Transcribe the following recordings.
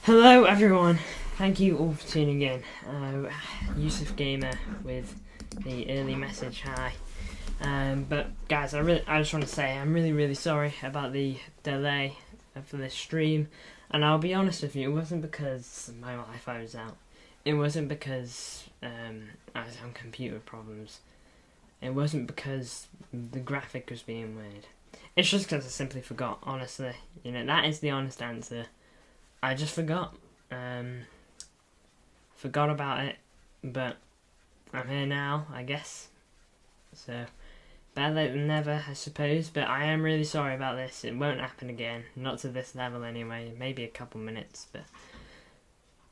Hello everyone, thank you all for tuning in. Yusuf Gamer with the early message, hi. But guys, I just want to say I'm really sorry about the delay for this stream, and I'll be honest with you, it wasn't because my Wi-Fi was out. It wasn't because I was having computer problems. It wasn't because the graphic was being weird. It's just because I simply forgot, honestly. You know, that is the honest answer. I just forgot. Forgot about it, but I'm here now, I guess. So, better late than never, I suppose, but I am really sorry about this. It won't happen again. Not to this level anyway. Maybe a couple minutes, but,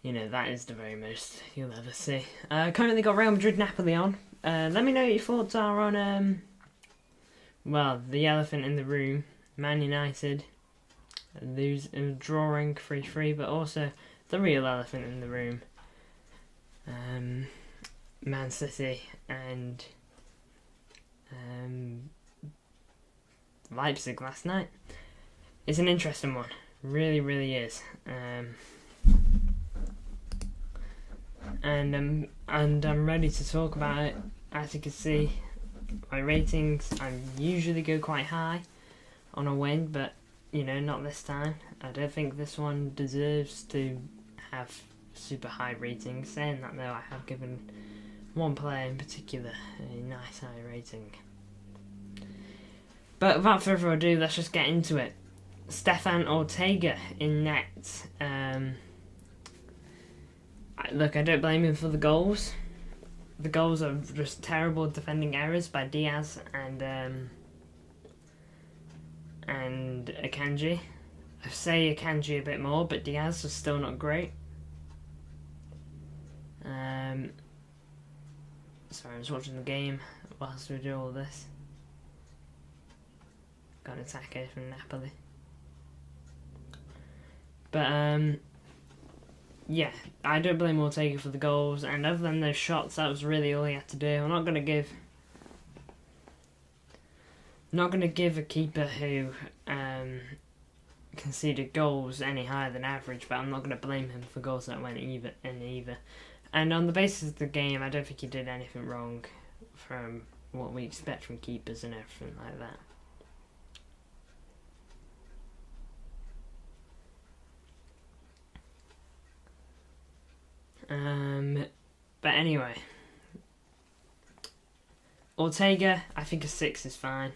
you know, that is the very most you'll ever see. Currently got Real Madrid Napoli on. Let me know what your thoughts are on, well, the elephant in the room, Man United. Drawing 3-3, but also the real elephant in the room, Man City and Leipzig last night. It's an interesting one, really is, and I'm ready to talk about it. As you can see, my ratings, I usually go quite high on a win, but you know, not this time. I don't think this one deserves to have super high ratings. Saying that though, I have given one player in particular a nice high rating. But without further ado, let's just get into it. Stefan Ortega in net. Look, I don't blame him for the goals. The goals are just terrible defending errors by Diaz and Akanji. I say Akanji a bit more, but Diaz was still not great. Sorry, I was watching the game whilst we do all this. Got an attack here from Napoli. But yeah, I don't blame Ortega for the goals, and other than those shots, that was really all he had to do. I'm not gonna give a keeper who conceded goals any higher than average, but I'm not going to blame him for goals that went either. And on the basis of the game, I don't think he did anything wrong from what we expect from keepers and everything like that. But anyway, Ortega, I think a 6 is fine.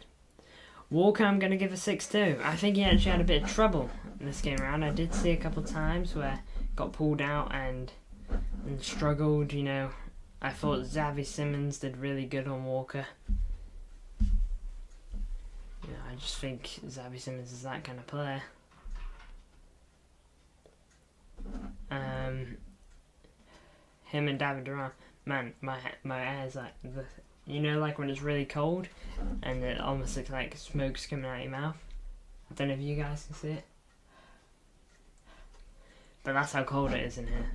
Walker, I'm going to give a 6 too. I think he actually had a bit of trouble in this game around. I did see a couple of times where got pulled out and struggled, you know. I thought Xavi Simons did really good on Walker. Yeah, I just think Xavi Simons is that kind of player. Him and David Duran, man, my hair's like the. You know, like when it's really cold and it almost looks like smoke's coming out of your mouth. I don't know if you guys can see it. But that's how cold it is in here.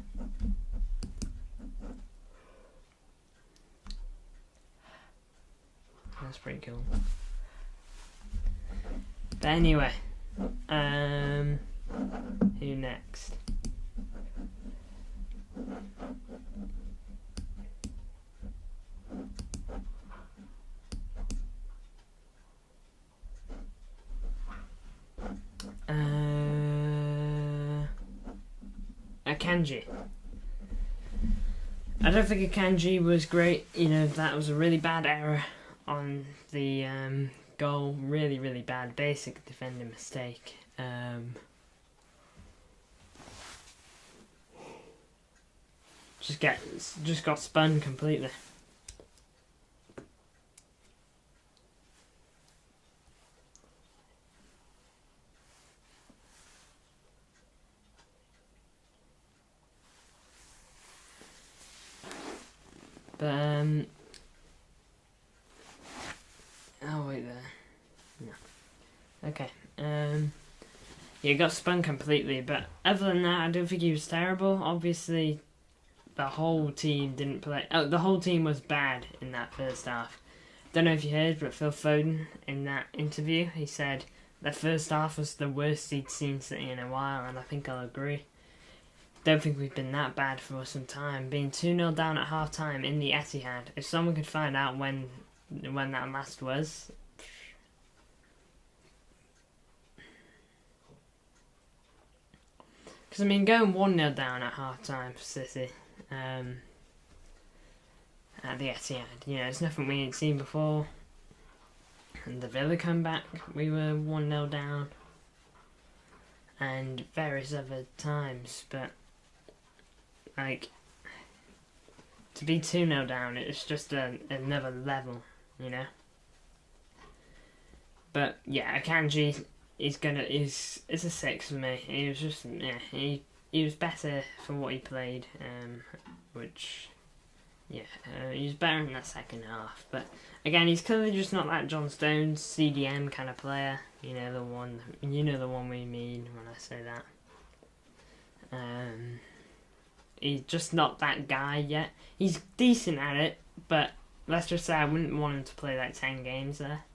That's pretty cool. But anyway, who next? Akanji. I don't think Akanji was great. You know, that was a really bad error on the goal. Really bad. Basic defending mistake. Just got spun completely. But oh wait there. No. Okay. Yeah, got spun completely, but other than that, I don't think he was terrible. Obviously, the whole team didn't play. Oh, the whole team was bad in that first half. Don't know if you heard, but Phil Foden in that interview, he said the first half was the worst he'd seen City in a while, and I think I'll agree. don't think we've been that bad for some time. Being 2-0 down at half time in the Etihad. If someone could find out when that last was. Because, I mean, going 1-0 down at half time for City at the Etihad, you know, it's nothing we ain't seen before. And the Villa comeback, we were 1-0 down. And various other times, but, like, to be 2-0 down, it's just another level, you know? But, yeah, Akanji is a 6 for me. He was just, yeah, he was better for what he played, which, yeah, he was better in that second half. But, again, he's clearly just not that John Stones CDM kind of player. You know the one we mean when I say that. He's just not that guy yet. He's decent at it, but let's just say I wouldn't want him to play like 10 games there.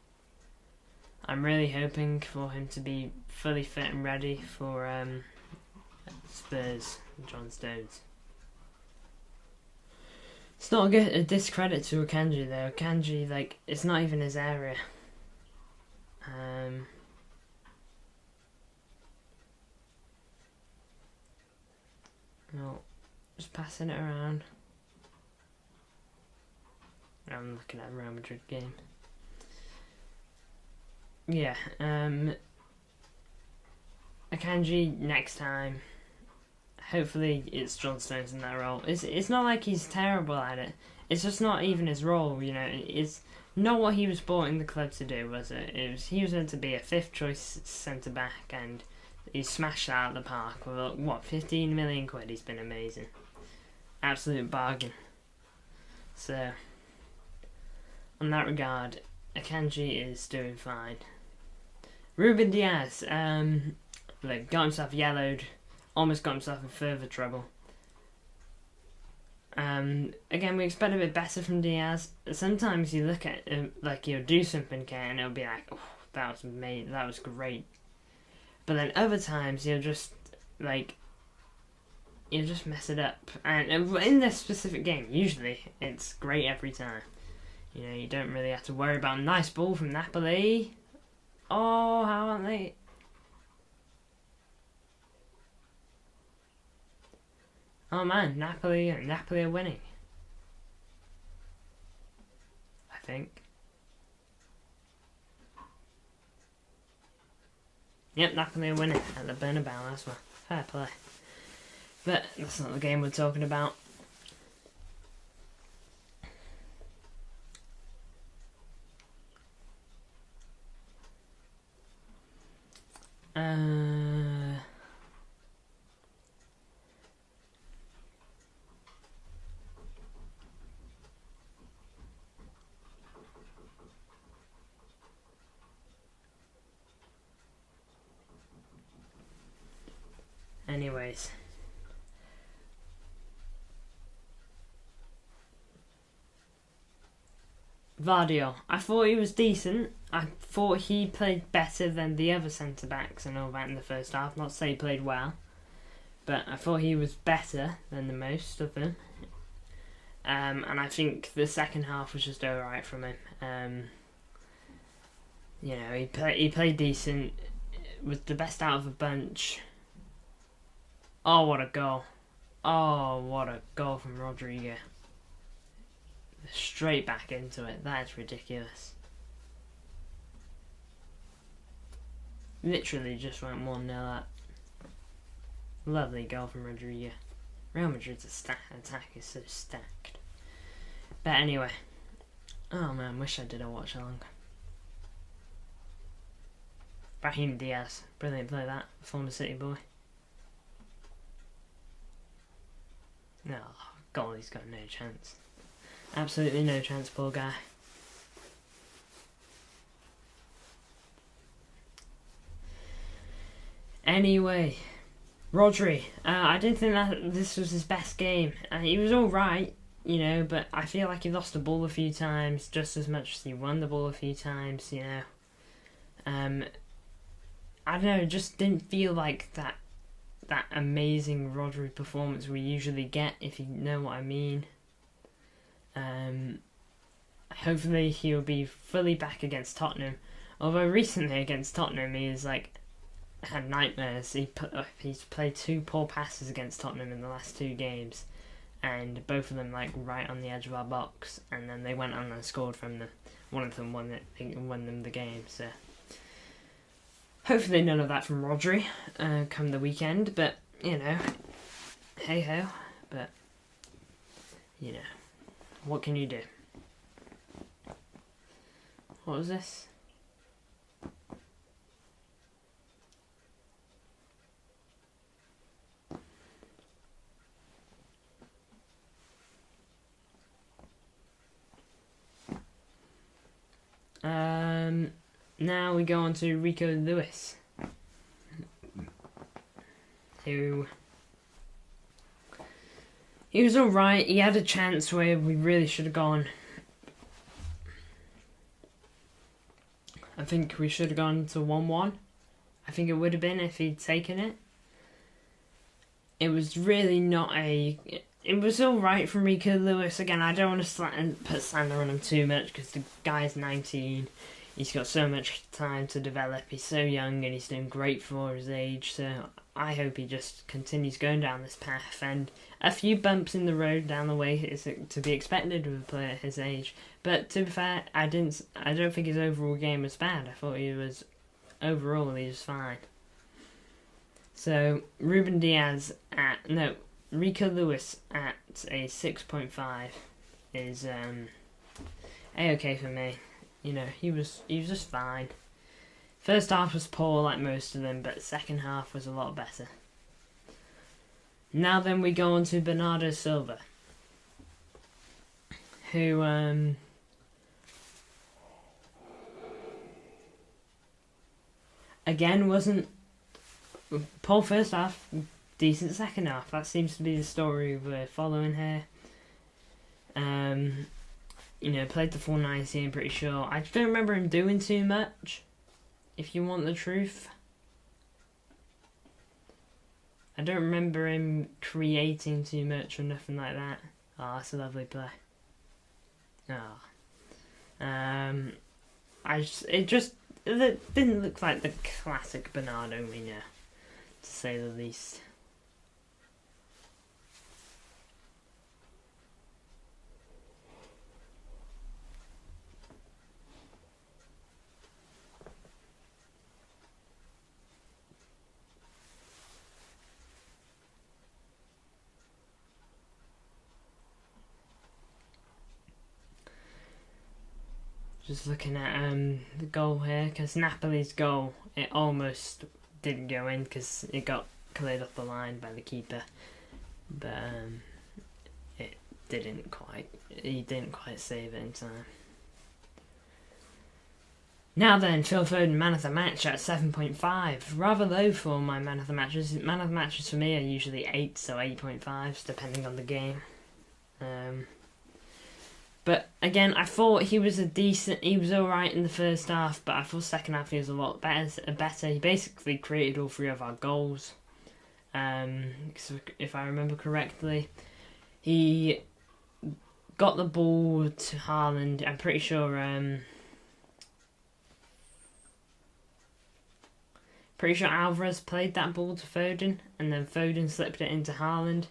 I'm really hoping for him to be fully fit and ready for Spurs and John Stones. It's not a discredit to Akanji though. Akanji, like, it's not even his area. No, just passing it around. I'm looking at a Real Madrid game. Yeah, Akanji next time. Hopefully it's John Stones in that role. It's not like he's terrible at it. It's just not even his role, you know. It's not what he was brought in the club to do, was it? He was meant to be a 5th choice centre back, and he smashed that out of the park with, what, 15 million quid. He's been amazing. Absolute bargain. So, on that regard, Akanji is doing fine. Ruben Diaz, got himself yellowed, almost got himself in further trouble. Again, we expect a bit better from Diaz. Sometimes you look at him, like, he'll do something, and it'll be like, oh, that was great. But then other times he'll just mess it up. And in this specific game, usually it's great every time. You know, you don't really have to worry about a nice ball from Napoli. Oh, how aren't they? Oh man, Napoli are winning. I think. Yep, Napoli are winning at the Bernabeu as well. Fair play. But that's not the game we're talking about. Anyways. Vardio. I thought he was decent. I thought he played better than the other centre-backs and all that in the first half. Not to say he played well, but I thought he was better than the most of them. And I think the second half was just alright from him. You know, he played decent. Was the best out of the bunch. Oh, what a goal. Oh, what a goal from Rodrigo. Straight back into it. That's ridiculous. Literally just went 1-0 up. Lovely goal from Rodrigo. Real Madrid's attack is so stacked. But anyway. Oh man, wish I did a watch along. Brahim Diaz. Brilliant play that. Former City boy. No, goalie's got no chance. Absolutely no chance, poor guy. Anyway, Rodri. I didn't think that this was his best game. He was alright, you know, but I feel like he lost the ball a few times, just as much as he won the ball a few times, you know. I don't know, it just didn't feel like that that amazing Rodri performance we usually get, if you know what I mean. Hopefully he'll be fully back against Tottenham. Although recently against Tottenham he was like had nightmares. He's played 2 poor passes against Tottenham in the last 2 games, and both of them like right on the edge of our box, and then they went on and scored from them. One of them won them the game. So hopefully none of that from Rodri come the weekend. But you know, hey ho. But you know, what can you do? What was this? Now we go on to Rico Lewis, who he was alright. He had a chance where we really should have gone. I think we should have gone to 1-1. I think it would have been if he'd taken it. It was really not a... It was alright from Rico Lewis. Again, I don't want to put slander on him too much because the guy's 19. He's got so much time to develop. He's so young and he's doing great for his age. So I hope he just continues going down this path. And a few bumps in the road down the way is to be expected with a player his age. But to be fair, I don't think his overall game was bad. I thought he was fine. So Rico Lewis at a 6.5 is a-okay for me. You know, he was just fine. First half was poor like most of them, but second half was a lot better. Now then we go on to Bernardo Silva, who again wasn't poor first half, decent second half. That seems to be the story we're following here. You know, played the full 90, I'm pretty sure. I don't remember him doing too much, if you want the truth. I don't remember him creating too much or nothing like that. Oh, that's a lovely play. It didn't look like the classic Bernardo we know, to say the least. Just looking at the goal here, because Napoli's goal, it almost didn't go in because it got cleared off the line by the keeper, but he didn't quite save it in time. Now then, Phil Foden, man of the match at 7.5, rather low for my man of the matches. Man of the matches for me are usually 8s or 8.5s depending on the game. But again, I thought he was alright in the first half, but I thought second half he was a lot better. He basically created all 3 of our goals. If I remember correctly, he got the ball to Haaland. I'm pretty sure Alvarez played that ball to Foden, and then Foden slipped it into Haaland.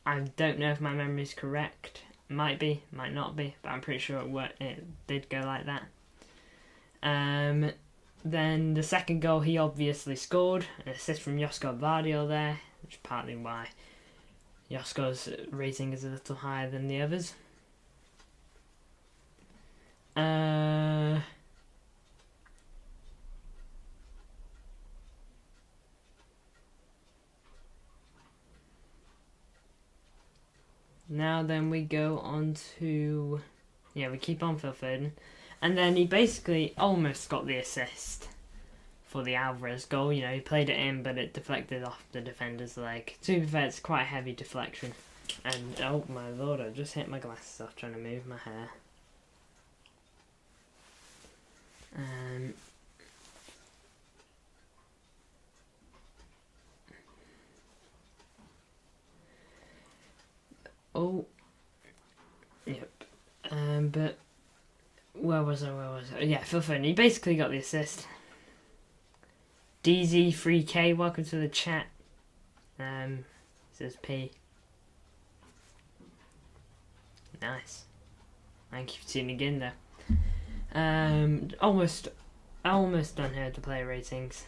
I don't know if my memory is correct. Might be, might not be, but I'm pretty sure it did go like that. Then the second goal he obviously scored, an assist from Josko Vardio there, which is partly why Josko's rating is a little higher than the others. Now then we go on to... we keep on Phil Foden. And then he basically almost got the assist for the Alvarez goal. You know, he played it in, but it deflected off the defender's leg. To be fair, it's quite a heavy deflection. And, oh my lord, I just hit my glasses off trying to move my hair. But where was I? Yeah, Phil Foden. He basically got the assist. DZ3K, welcome to the chat. Says P. Nice. Thank you for tuning in there. Almost done here with the player ratings.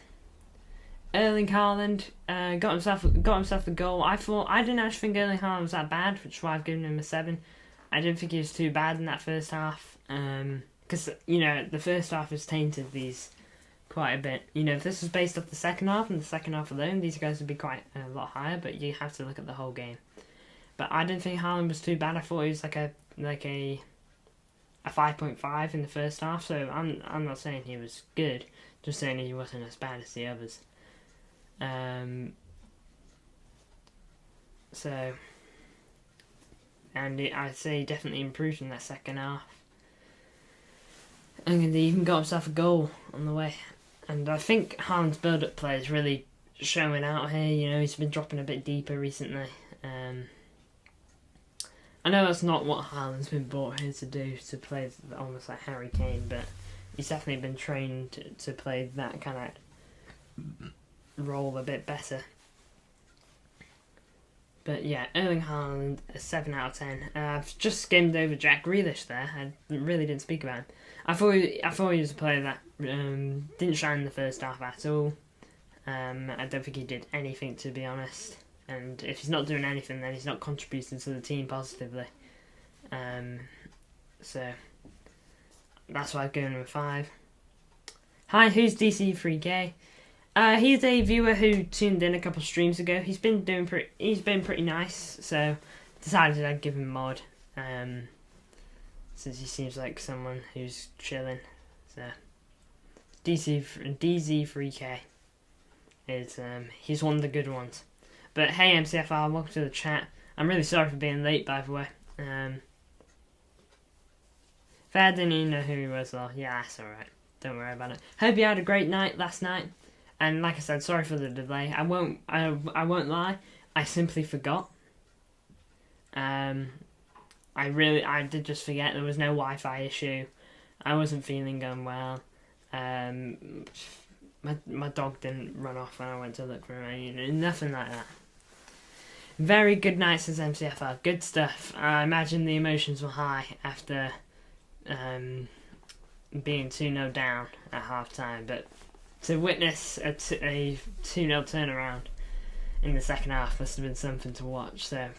Erling Haaland got himself the goal. I didn't actually think Erling Haaland was that bad, which is why I've given him a 7. I didn't think he was too bad in that first half. Because the first half has tainted these quite a bit. If this was based off the second half and the second half alone, these guys would be quite a lot higher. But you have to look at the whole game. But I didn't think Haaland was too bad. I thought he was like a 5.5 in the first half. So I'm not saying he was good, just saying he wasn't as bad as the others. I'd say he definitely improved in that second half. And he even got himself a goal on the way. And I think Haaland's build-up play is really showing out here. He's been dropping a bit deeper recently. I know that's not what Haaland's been brought here to do, to play almost like Harry Kane, but he's definitely been trained to play that kind of role a bit better. But yeah, Erling Haaland, a 7 out of 10. I've just skimmed over Jack Grealish there. I really didn't speak about him. I thought he was a player that didn't shine in the first half at all. I don't think he did anything, to be honest. And if he's not doing anything, then he's not contributing to the team positively. So that's why I've given him a 5. Hi, who's DC3K? He's a viewer who tuned in a couple of streams ago. He's been pretty nice, so decided I'd give him a mod. Since he seems like someone who's chilling. So DZ3K is he's one of the good ones. But hey MCFR, welcome to the chat. I'm really sorry for being late, by the way. Fair didn't even know who he was though. Yeah, that's alright. Don't worry about it. Hope you had a great night last night. And like I said, sorry for the delay. I won't lie. I simply forgot. I did just forget. There was no Wi-Fi issue. I wasn't feeling well. My dog didn't run off when I went to look for him. Nothing like that. Very good night, says MCFR. Good stuff. I imagine the emotions were high after being 2-0 down at half time, but to witness a 2-0 turnaround in the second half must have been something to watch. So,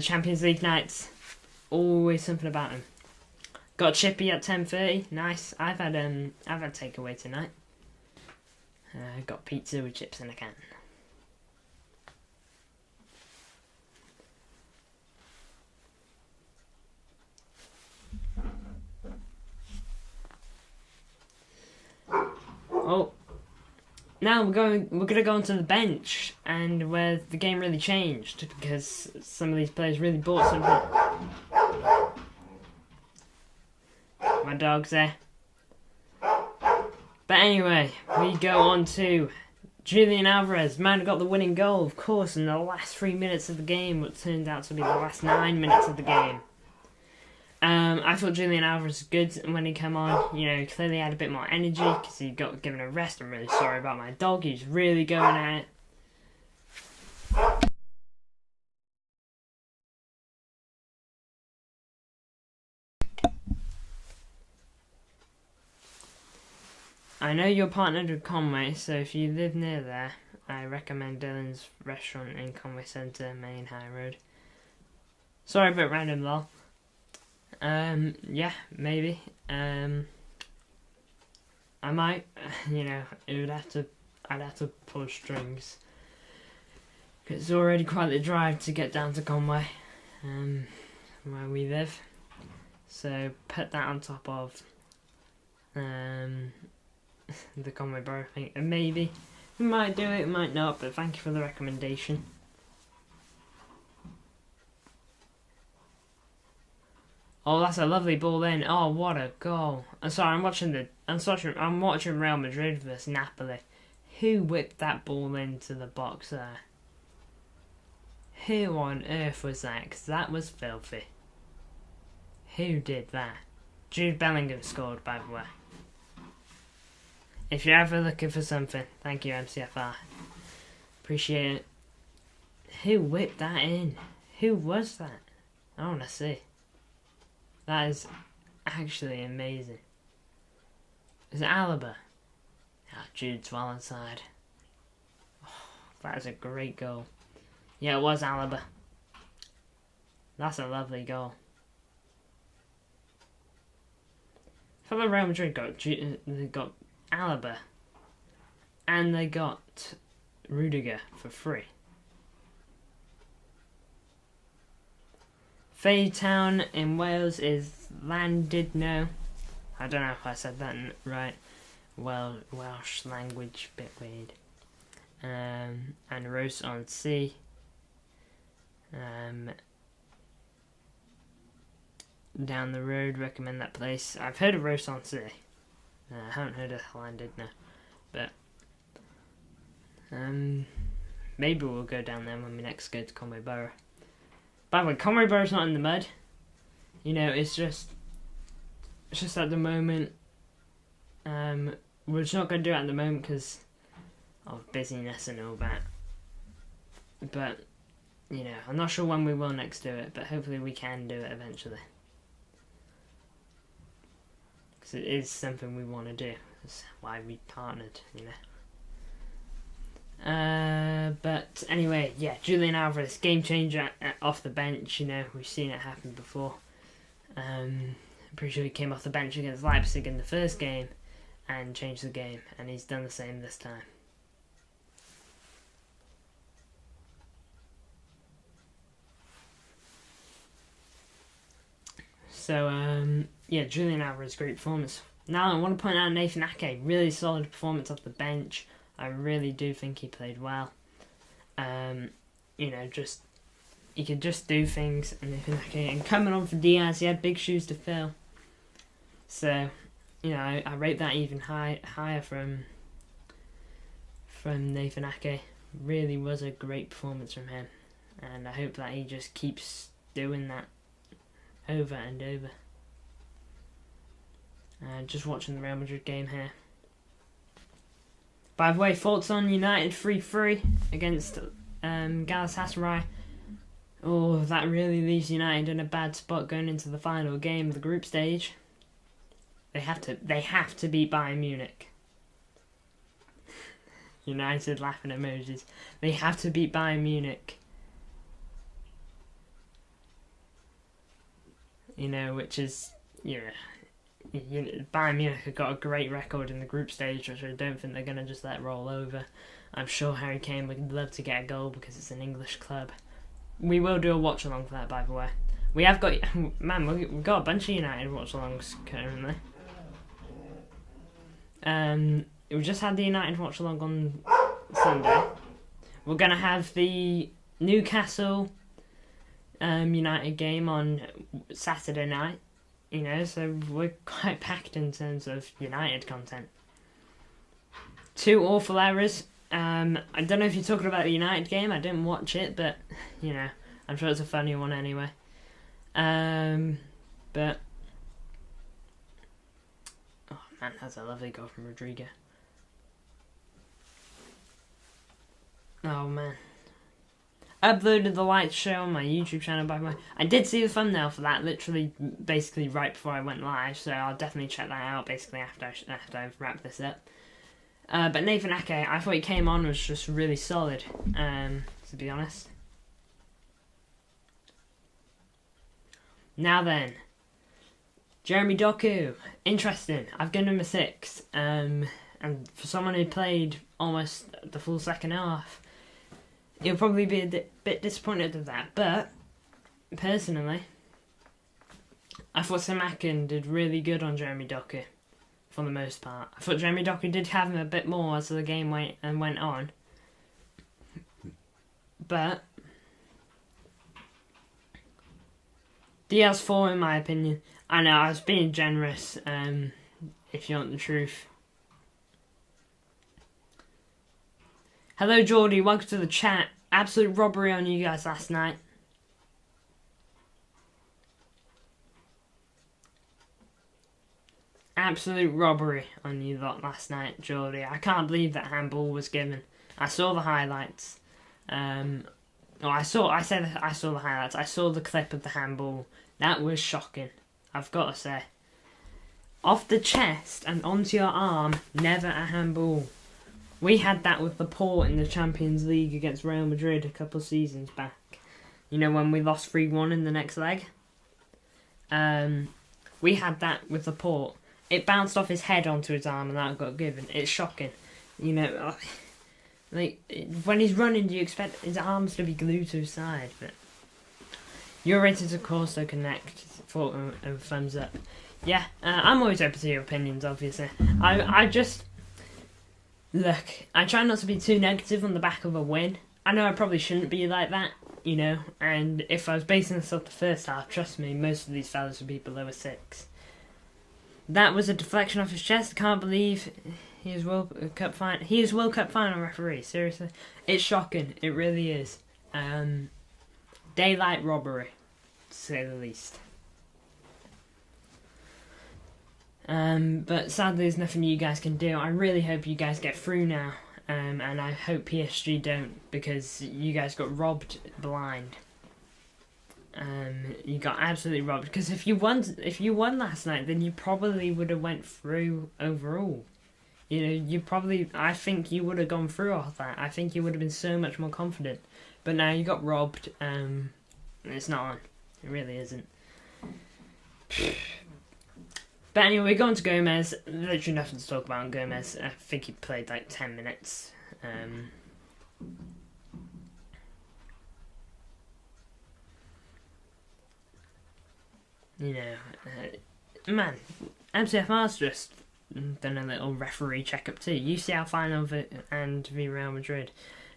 Champions League nights, always something about them. Got Chippy at 10:30. Nice. I've had takeaway tonight. Got pizza with chips in a can. Oh, now we're gonna go onto the bench, and where the game really changed because some of these players really bought something. My dog's there. But anyway, we go on to Julian Alvarez, man who got the winning goal, of course, in the last 3 minutes of the game, what turned out to be the last 9 minutes of the game. I thought Julian Alvarez was good when he came on. Clearly had a bit more energy because he got given a rest. I'm really sorry about my dog. He's really going at it. I know you're partnered with Conway, so if you live near there, I recommend Dylan's restaurant in Conway Centre, Main High Road. Sorry about random lol. Yeah, maybe. I might, I'd have to pull strings. It's already quite a drive to get down to Conway, where we live. So put that on top of, the Conway Borough thing, and maybe we might do it, might not, but thank you for the recommendation. Oh, that's a lovely ball in. Oh, what a goal! I'm sorry, I'm watching Real Madrid versus Napoli. Who whipped that ball into the box there? Who on earth was that? Because that was filthy. Who did that? Jude Bellingham scored, by the way. If you're ever looking for something, thank you, MCFR. Appreciate it. Who whipped that in? Who was that? I want to see. That is actually amazing. Is it Alaba? Ah, Jude's well inside. Oh, that is a great goal. Yeah, it was Alaba. That's a lovely goal. For the Real Madrid they got Alaba and they got Rudiger for free. Faytown in Wales is Llandudno. I don't know if I said that right. Well, Welsh language, bit weird. And Ross-on-Sea. Down the road, recommend that place. I've heard of Ross-on-Sea. I haven't heard of Llandudno, but maybe we'll go down there when we next go to Conway Borough. By the way, Conway Borough's not in the mud. You know, it's just at the moment. We're just not going to do it at the moment because of busyness and all that. But you know, I'm not sure when we will next do it, but hopefully we can do it eventually. Because it is something we want to do. That's why we partnered, you know. But anyway, yeah, Julian Alvarez, game changer off the bench. You know, we've seen it happen before. I'm pretty sure he came off the bench against Leipzig in the first game and changed the game, and he's done the same this time. So, yeah, Julian Alvarez, great performance. Now, I want to point out Nathan Ake, really solid performance off the bench. I really do think he played well. You know, he could just do things. And Nathan Ake, and coming on for Diaz, he had big shoes to fill. So, you know, I rate that even higher from Nathan Ake. Really was a great performance from him. And I hope that he just keeps doing that over and over. Just watching the Real Madrid game here. By the way, thoughts on United 3-3 against Galatasaray. Oh, that really leaves United in a bad spot going into the final game of the group stage. They have to beat Bayern Munich. United laughing emojis. They have to beat Bayern Munich. You know, which is, Bayern Munich have got a great record in the group stage, which I don't think they're going to just let roll over. I'm sure Harry Kane would love to get a goal because it's an English club. We will do a watch along for that, by the way. We have got, man, we've got a bunch of United watch alongs currently. We just had the United watch along on Sunday. We're going to have the Newcastle United game on Saturday night, you know, so we're quite packed in terms of United content. 2 awful errors. I don't know if you're talking about the United game. I didn't watch it, but you know, I'm sure it's a funny one anyway. But oh man, that's a lovely goal from Rodrigo. Oh man. Uploaded the light show on my YouTube channel, by the way. I did see the thumbnail for that, literally, basically right before I went live, so I'll definitely check that out, basically, after I've wrapped this up. But Nathan Ake, I thought he came on, was just really solid, to be honest. Now then, Jeremy Doku, interesting. I've given him a 6, and for someone who played almost the full second half, you'll probably be a bit disappointed with that, but personally, I thought Sam Akin did really good on Jeremy Doku for the most part. I thought Jeremy Doku did have him a bit more as the game went on, but Diaz 4 in my opinion. I know I was being generous. If you want the truth. Hello Geordie, welcome to the chat. Absolute robbery on you guys last night. absolute robbery on you lot last night, Geordie. I can't believe that handball was given. I saw the highlights. I saw the highlights. I saw the clip of the handball. That was shocking, I've got to say. Off the chest and onto your arm, never a handball. We had that with Laporte in the Champions League against Real Madrid a couple of seasons back. You know, when we lost 3-1 in the next leg? We had that with Laporte. It bounced off his head onto his arm and that got given. It's shocking. You know, like, when he's running, do you expect his arms to be glued to his side? But you're rated to Corso Connect for a thumbs up. Yeah, I'm always open to your opinions, obviously. I just... Look, I try not to be too negative on the back of a win. I know I probably shouldn't be like that, you know, and if I was basing this off the first half, trust me, most of these fellas would be below a 6. That was a deflection off his chest. I can't believe he is World Cup final referee, seriously. It's shocking, it really is. Daylight robbery, to say the least. But sadly there's nothing you guys can do. I really hope you guys get through now. And I hope PSG don't, because you guys got robbed blind. You got absolutely robbed, because if you won last night, then you probably would have went through overall. You know, I think you would have gone through all that. I think you would have been so much more confident. But now you got robbed. It's not on. It really isn't. But anyway, we're going to Gomez. Literally nothing to talk about on Gomez. I think he played like 10 minutes. Man, MCFR's just done a little referee checkup too. UCL final and v Real Madrid.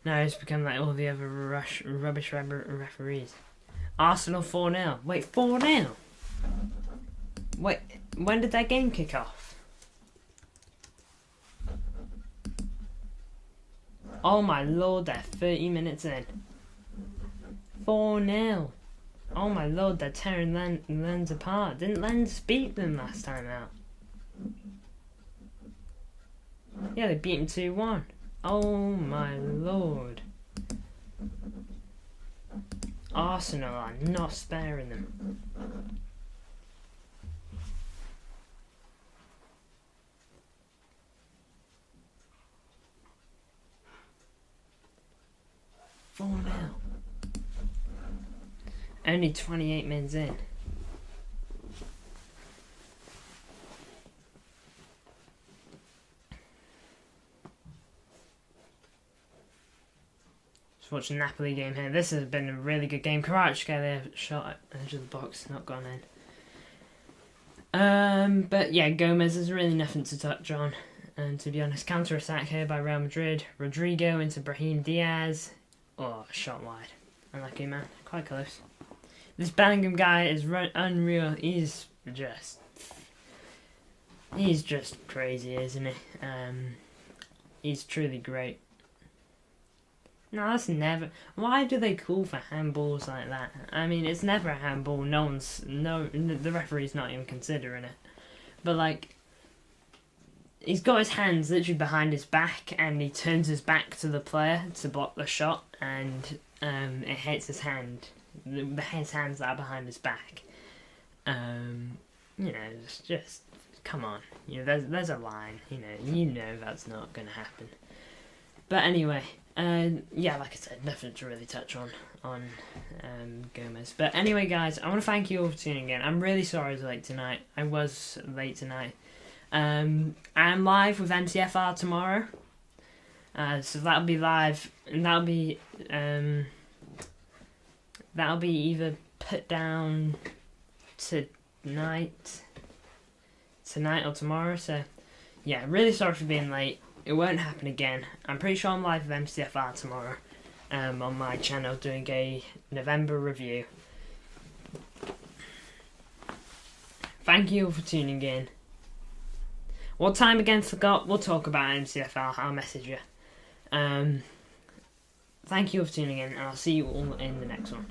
Now it's become like all the other rubbish referees. Arsenal 4-0. Wait, 4-0? Wait, when did that game kick off? Oh my lord, they're 30 minutes in. 4-0. Oh my lord, they're tearing Lens apart. Didn't Lens beat them last time out? Yeah, they beat him 2-1. Oh my lord. Arsenal are not sparing them. Now. Only 28 minutes in. Just watching Napoli game here. This has been a really good game. Karadzic there, shot at the edge of the box, not gone in. But yeah, Gomez is really nothing to touch on. And to be honest, counter-attack here by Real Madrid. Rodrigo into Brahim Diaz. Oh, shot wide. Unlucky, man. Quite close. This Bellingham guy is unreal. He's just crazy, isn't he? He's truly great. No, that's never... Why do they call for handballs like that? I mean, it's never a handball. The referee's not even considering it. But, like, he's got his hands literally behind his back, and he turns his back to the player to block the shot, and it hits his hand. His hands are behind his back. It's just come on. There's a line. You know that's not going to happen. But anyway, like I said, nothing to really touch on Gomez. But anyway, guys, I want to thank you all for tuning in. I'm really sorry I was late tonight. I'm live with MCFR tomorrow. So that'll be live, and that'll be either put down tonight or tomorrow. So yeah, really sorry for being late. It won't happen again. I'm pretty sure I'm live with MCFR tomorrow on my channel doing a November review. Thank you all for tuning in. What time again? Forgot. We'll talk about MCFR. I'll message you. Thank you all for tuning in, and I'll see you all in the next one.